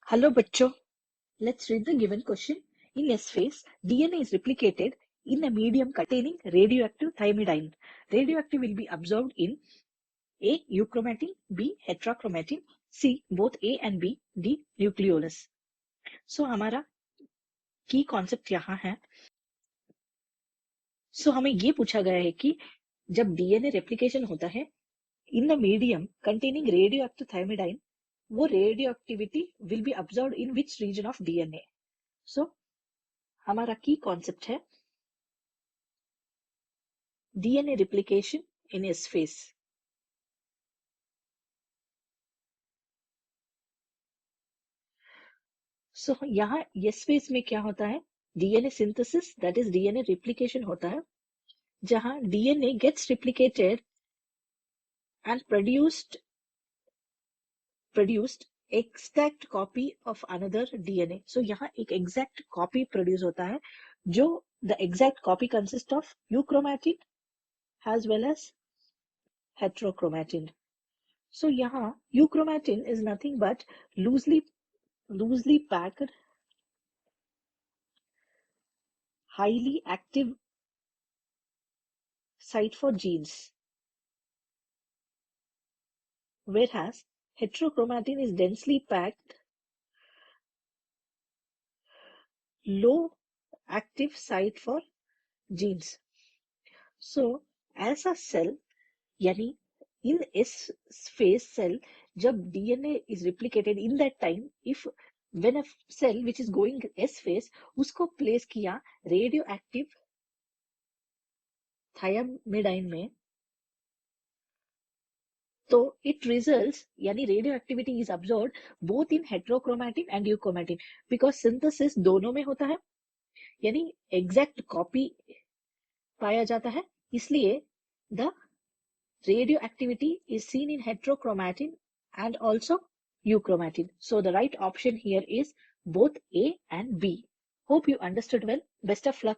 Hello बच्चों, let's read the given question. In S phase, DNA is replicated in a medium containing radioactive thymidine. Radioactive will be absorbed in A. Euchromatin, B. Heterochromatin, C. Both A and B, D. Nucleolus. So हमारा की concept यहाँ है. So हमें ये पूछा गया है कि जब डीएनए रेप्लिकेशन होता है in the medium containing radioactive thymidine, वो radioactivity will be absorbed in which region of DNA. So हमारा की कॉन्सेप्ट है DNA replication in S phase. So यहाँ S phase में क्या होता है? DNA synthesis, that is DNA replication होता है, जहाँ DNA gets replicated and produced exact copy of another DNA. So यहाँ एक exact copy produce होता है, जो the exact copy consists of euchromatin as well as heterochromatin. So यहाँ euchromatin is nothing but loosely packed, highly active site for genes, whereas heterochromatin is densely packed, low active site for genes. So as a cell, yani in S phase cell, जब DNA is replicated in that time, if when a cell which is going S phase, उसको place किया radioactive thiamidine में, तो it results यानी radioactivity is absorbed both in heterochromatin and euchromatin, because synthesis दोनों में होता है, यानी exact copy पाया जाता है, इसलिए the radioactivity is seen in heterochromatin and also euchromatin. So the right option here is both A and B. Hope you understood well. Best of luck.